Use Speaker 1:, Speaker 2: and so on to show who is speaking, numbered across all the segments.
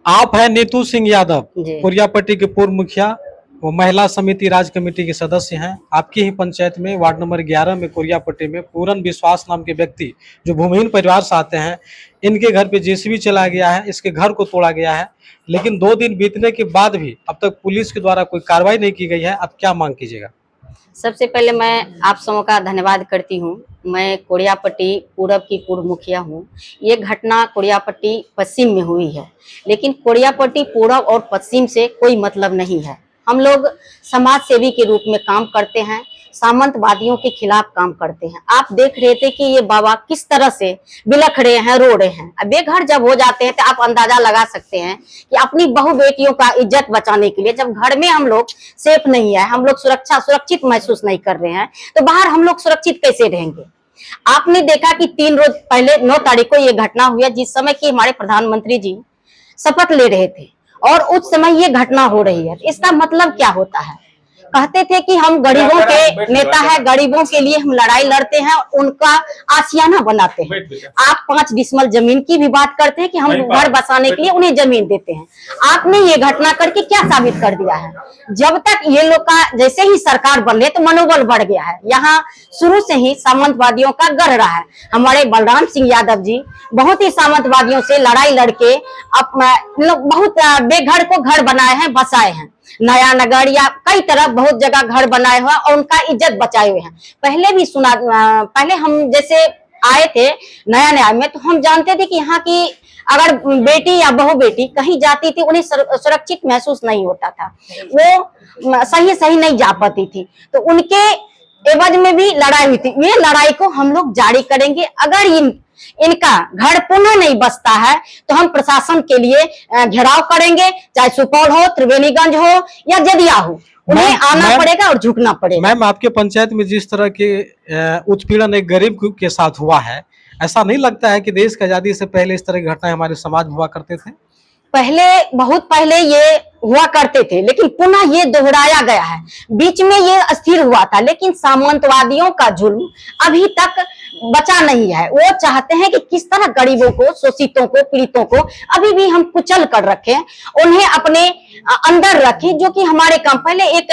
Speaker 1: आप हैं नीतू सिंह यादव,
Speaker 2: जी।
Speaker 1: कुरियापट्टी के पूर्व मुखिया, वो महिला समिति राज्य कमेटी के सदस्य हैं। आपकी ही पंचायत में वार्ड नंबर 11 में कुरियापट्टी में पूरन विश्वास नाम के व्यक्ति जो भूमिहीन परिवार से आते हैं, इनके घर पे जेसीबी चलाया गया है, इसके घर को तोड़ा गया है। लेकिन 2 दिन बीतने के बाद भी अब तक पुलिस के द्वारा कोई कार्रवाई नहीं की गई है। आप क्या मांग कीजिएगा?
Speaker 2: सबसे पहले मैं आप सबों का धन्यवाद करती हूँ। मैं कुरियापट्टी पूरब की पूर्व मुखिया हूँ। ये घटना कुरियापट्टी पश्चिम में हुई है, लेकिन कुरियापट्टी पूरब और पश्चिम से कोई मतलब नहीं है। हम लोग समाज सेवी के रूप में काम करते हैं, सामंतवादियों के खिलाफ काम करते हैं। आप देख रहे थे कि ये बाबा किस तरह से बिलख रहे हैं, रो रहे हैं। अब बेघर जब हो जाते हैं तो आप अंदाजा लगा सकते हैं कि अपनी बहू बेटियों का इज्जत बचाने के लिए जब घर में हम लोग सेफ नहीं है, हम लोग सुरक्षित महसूस नहीं कर रहे हैं, तो बाहर हम लोग सुरक्षित कैसे रहेंगे? आपने देखा कि 3 रोज पहले 9 तारीख को ये घटना हुई, जिस समय की हमारे प्रधानमंत्री जी शपथ ले रहे थे और उस समय ये घटना हो रही है। इसका मतलब क्या होता है? कहते थे कि हम गरीबों के नेता है, गरीबों के लिए हम लड़ाई लड़ते हैं, उनका आशियाना बनाते हैं। आप 5 डिसमल जमीन की भी बात करते हैं कि हम घर बसाने के लिए उन्हें जमीन देते हैं। आपने ये घटना करके क्या साबित कर दिया है? जब तक ये लोग का जैसे ही सरकार बन रही तो मनोबल बढ़ गया है। यहाँ शुरू से ही सामंतवादियों का गढ़ रहा है। हमारे बलराम सिंह यादव जी बहुत ही सामंतवादियों से लड़ाई लड़के बहुत बेघर को घर बनाए हैं, बसाए हैं। नया नगर या कई तरह बहुत जगह घर बनाए हुए और उनका इज्जत बचाए हुए हैं। पहले भी सुना, पहले हम जैसे आए थे नया में, तो हम जानते थे कि यहाँ की अगर बेटी या बहू बेटी कहीं जाती थी उन्हें सुरक्षित महसूस नहीं होता था, वो सही नहीं जा पाती थी, तो उनके एवज में भी लड़ाई हुई थी। ये लड़ाई को हम लोग जारी करेंगे। अगर इनका घर पुनः नहीं बसता है तो हम प्रशासन के लिए घेराव करेंगे, चाहे सुपौल हो, त्रिवेणीगंज हो या जदिया हो, उन्हें आना पड़ेगा और झुकना पड़ेगा।
Speaker 1: मैम, आपके पंचायत में जिस तरह के उत्पीड़न एक गरीब के साथ हुआ है, ऐसा नहीं लगता है कि देश की आजादी से पहले इस तरह की घटनाएं हमारे समाज में हुआ करते थे?
Speaker 2: पहले, बहुत पहले ये हुआ करते थे, लेकिन पुनः ये दोहराया गया है। बीच में ये अस्थिर हुआ था, लेकिन सामंतवादियों का जुल्म अभी तक बचा नहीं है। वो चाहते हैं कि किस तरह गरीबों को, शोषितों को, पीड़ितों को अभी भी हम कुचल कर रखें, उन्हें अपने अंदर रखें। जो कि हमारे काम पहले एक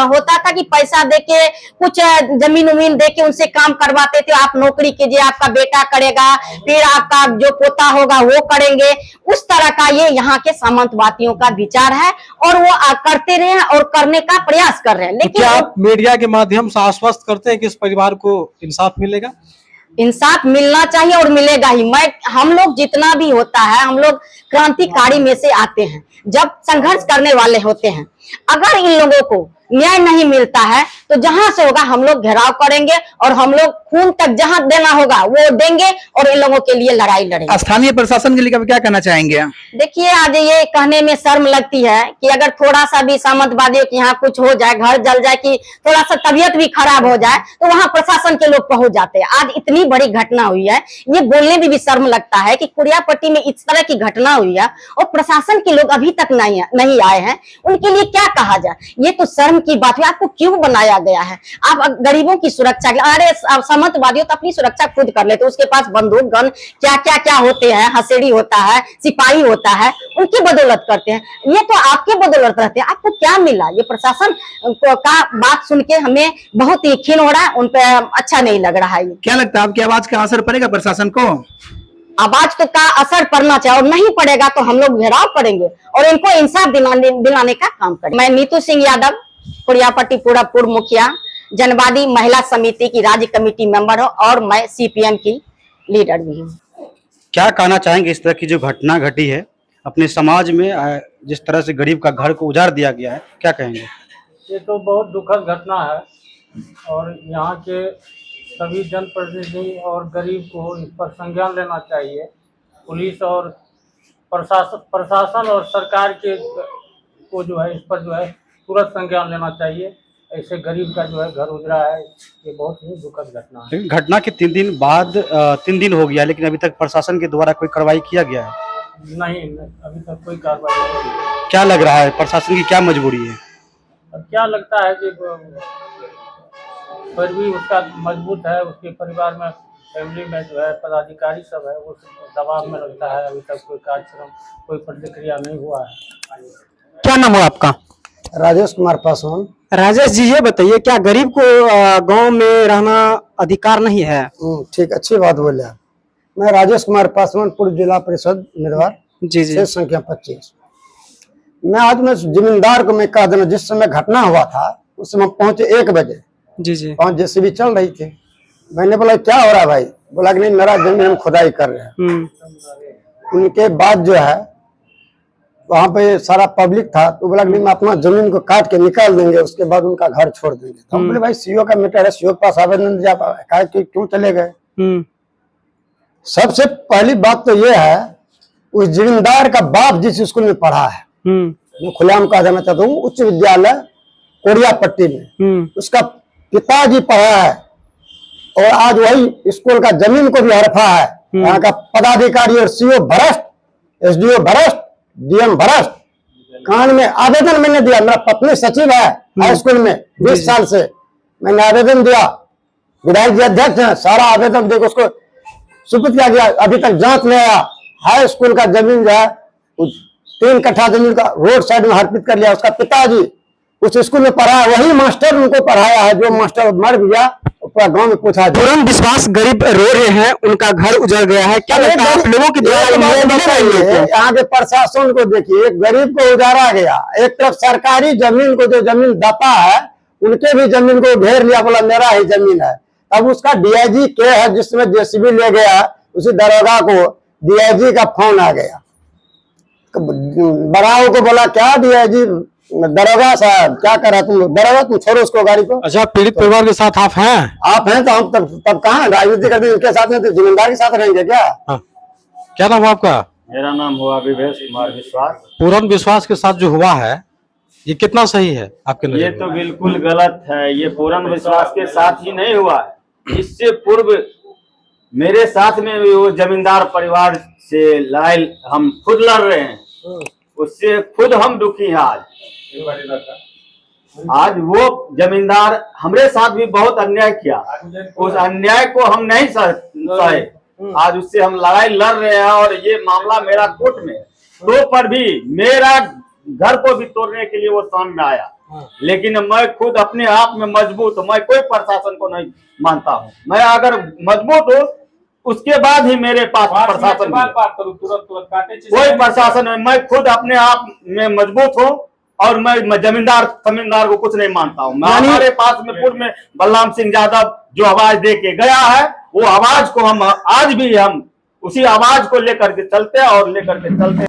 Speaker 2: होता था कि पैसा देके, कुछ जमीन उमीन देके उनसे काम करवाते थे। आप नौकरी कीजिए, आपका बेटा करेगा, फिर आपका जो पोता होगा वो करेंगे। उस तरह का ये यहाँ के सामंतवादियों का विचार है और वो करते रहे और करने का प्रयास कर रहे हैं। लेकिन
Speaker 1: क्या आप मीडिया के माध्यम से आश्वस्त करते हैं कि इस परिवार को इंसाफ मिलेगा?
Speaker 2: इंसाफ मिलना चाहिए और मिलेगा ही। हम लोग जितना भी होता है, हम लोग क्रांतिकारी में से आते हैं, जब संघर्ष करने वाले होते हैं। अगर इन लोगों को न्याय नहीं मिलता है तो जहां से होगा हम लोग घेराव करेंगे और हम लोग खून तक जहां देना होगा वो देंगे और इन लोगों के लिए लड़ाई लड़ेंगे।
Speaker 3: स्थानीय प्रशासन के लिए क्या कहना चाहेंगे?
Speaker 2: देखिए, आज ये कहने में शर्म लगती है कि अगर थोड़ा सा भी सामंतवादियों के यहाँ कुछ हो जाए, घर जल जाए, कि थोड़ा सा तबीयत भी खराब हो जाए, तो वहां प्रशासन के लोग पहुंच जाते हैं। आज इतनी बड़ी घटना हुई है, ये बोलने में भी शर्म लगता है कि कुरियापट्टी में इस तरह की घटना हुई है और प्रशासन के लोग अभी तक नहीं आए हैं। उनके लिए क्या कहा जाए? ये तो शर्म की बात है। आपको क्यों बनाया गया है? आप गरीबों की सुरक्षा, अरे सामंतवादियों तो अपनी सुरक्षा खुद कर लेते, उसके पास बंदूक गन क्या होते हैं, हसेड़ी होता है, सिपाही होता है, उनकी बदौलत करते हैं। ये तो आपके बदौलत रहते हैं। आपको क्या मिला? ये प्रशासन का बात सुन के हमें बहुत ही खीन हो रहा है, उन पर अच्छा नहीं लग रहा है।
Speaker 3: क्या लगता है आपकी आवाज का असर पड़ेगा प्रशासन को?
Speaker 2: आवाज तो का असर पड़ना चाहिए, और नहीं पड़ेगा तो हम लोग घेराव करेंगे और इनको इंसाफ दिलाने का काम करेंगे। मैं नीतू सिंह यादव, कुरियापट्टी पूर्व मुखिया, जनवादी महिला समिति की राज्य कमेटी मेंबर हूँ और मैं सीपीएम की लीडर भी हूँ।
Speaker 4: क्या कहना चाहेंगे इस तरह की जो घटना घटी है अपने समाज में, जिस तरह से गरीब का घर को उजाड़ दिया गया है, क्या कहेंगे?
Speaker 5: ये तो बहुत दुखद घटना है और यहाँ के सभी जनप्रतिनिधि और गरीब को इस पर संज्ञान लेना चाहिए। पुलिस और प्रशासन और सरकार के को जो है इस पर जो है तुरंत संज्ञान लेना चाहिए। ऐसे गरीब का जो है घर उजड़ा है, ये बहुत ही दुखद घटना है।
Speaker 4: घटना के 3 दिन बाद 3 दिन हो गया, लेकिन अभी तक प्रशासन के द्वारा कोई कार्रवाई किया गया है?
Speaker 5: नहीं, अभी तक कोई कार्रवाई नहीं हुई है।
Speaker 4: क्या लग रहा है प्रशासन की क्या मजबूरी है?
Speaker 5: अब क्या लगता है कि फिर भी उसका मजबूत है, उसके परिवार में फैमिली में जो है पदाधिकारी सब है वो दबाव में लगता है। अभी तक कोई कार्यक्रम कोई प्रतिक्रिया नहीं हुआ है।
Speaker 6: क्या नाम है आपका?
Speaker 7: राजेश कुमार पासवान।
Speaker 6: राजेश जी, ये बताइए, क्या गरीब को गांव में रहना अधिकार नहीं है?
Speaker 7: ठीक, अच्छी बात बोले आप। मैं राजेश कुमार पासवान, पूर्व जिला परिषद उम्मीदवार,
Speaker 6: जी जी।
Speaker 7: क्षेत्र संख्या 25। मैं आज मैं जमींदार को मैं कह देना, जिस समय घटना हुआ था उस समय पहुंचे 1 बजे,
Speaker 6: जी जी।
Speaker 7: 5 जेसीबी चल रही थी। मैंने बोला क्या हो रहा है भाई? बोला कि नहीं, मेरा जमीन हम खुदाई कर रहे हैं। उनके बाद जो है वहां पे सारा पब्लिक था, तो बोला कि नहीं, मैं अपना जमीन को काट के निकाल देंगे, उसके बाद उनका घर छोड़ देंगे। तो हम बोले भाई सीओ का मैटर है, सीओ के पास आवेदन दिया, कहा कि क्यों चले गए? सबसे पहली बात तो ये है, उस जमींदार का बाप जिस स्कूल में पढ़ा है, मैं खुलेआम कह देना चाहता हूँ, उच्च विद्यालय कोरियापट्टी में उसका पिताजी पढ़ा है, और आज वही स्कूल का जमीन को भी हड़पा है। यहाँ का पदाधिकारी और सीओ भ्रष्ट, एसडीओ भ्रष्ट, डीएम भ्रष्ट। कान में आवेदन मैंने दिया, मेरा पत्नी सचिव है हाई स्कूल में 20 साल से, मैंने आवेदन दिया, विधायक जी अध्यक्ष हैं, सारा आवेदन देखो उसको सुपुर्द किया गया, अभी तक जांच नहीं आया। हाई स्कूल का जमीन जो है 3 कट्ठा जमीन का रोड साइड में अर्पित कर लिया। उसका पिताजी उस स्कूल में पढ़ा है, वही मास्टर उनको पढ़ाया है, जो मास्टर मर गया पूरा गांव में पूछा।
Speaker 6: पूरन विश्वास गरीब रो रहे हैं, उनका घर उजड़ गया है, क्या लगता है आप लोगों की
Speaker 7: यहाँ के प्रशासन को देखिए, एक गरीब को उजाड़ा गया, एक तरफ सरकारी जमीन को, जो जमीन दपा है उनके भी जमीन को घेर लिया, बोला मेरा ही जमीन है। अब उसका डीआईजी के है, जिसमें जेसीबी ले गया, उसी दरोगा को डीआईजी का फोन आ गया। बड़ाओ को बोला क्या डीआईजी, दरोगा साहब क्या कर रहा तुम? दरोगा तुम छोड़ो उसको, गाड़ी को।
Speaker 1: अच्छा, पीड़ित परिवार के साथ आप हैं?
Speaker 7: आप हैं तो हम तब कहाँ राजनीति करते, उनके साथ में तो जमींदार के साथ रहेंगे क्या?
Speaker 1: हाँ। क्या नाम है आपका?
Speaker 8: मेरा नाम हुआ विवेश कुमार विश्वास।
Speaker 1: पूरन विश्वास के साथ जो हुआ है, ये कितना सही है आपके नजर में?
Speaker 8: ये तो बिल्कुल गलत है। ये पूरन विश्वास के साथ ही नहीं हुआ है, इससे पूर्व मेरे साथ में भी वो जमींदार परिवार से लड़ाई हम खुद लड़ रहे हैं, उससे खुद हम दुखी हैं। आज वो जमींदार हमरे साथ भी बहुत अन्याय किया, उस अन्याय को हम नहीं सहे, आज उससे हम लड़ाई लड़ रहे हैं। और ये मामला मेरा कोर्ट में तो पर भी मेरा घर को भी तोड़ने के लिए वो सामने आया, लेकिन मैं खुद अपने आप में मजबूत हूँ। मैं कोई प्रशासन को नहीं मानता हूँ। मैं अगर मजबूत हूँ उसके बाद ही मेरे पास प्रशासन, कोई प्रशासन है, मैं खुद अपने आप में मजबूत हूँ और मैं जमींदार को कुछ नहीं मानता हूँ। मैं हमारे पास में पूर्व में बलराम सिंह यादव जो आवाज दे के गया है, वो आवाज को हम आज भी हम उसी आवाज को लेकर के चलते हैं और लेकर के चलते हैं।